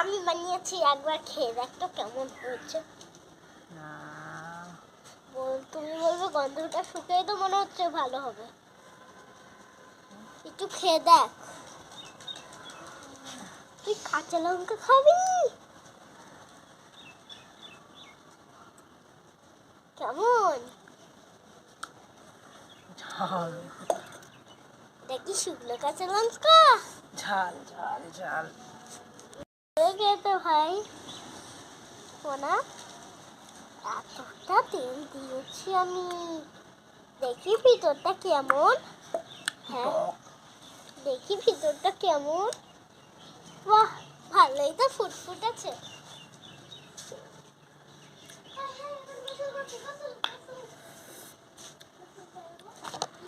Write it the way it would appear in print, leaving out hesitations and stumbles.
আমি বানিয়েছি, একবার খেয়ে দেখ তো কেমন হয়েছে। না তুমি বলবে গন্ধটা শুকিয়ে তো মনে হচ্ছে ভালো হবে, একটু খেয়ে দেখ। তুই কাঁচা লঙ্কা খাবি? কেমন ঝাল দেখি শুকনো কাঁচা লঙ্কা ঝাল ঝাল ঝাল। খেতে ভাই না, এতটা তেল দিয়েছি আমি। দেখি ভিতরটা কেমন। হ্যাঁ দেখি ভিতরটা কেমন। বাহ, ভালোই তো ফুটফুট আছে।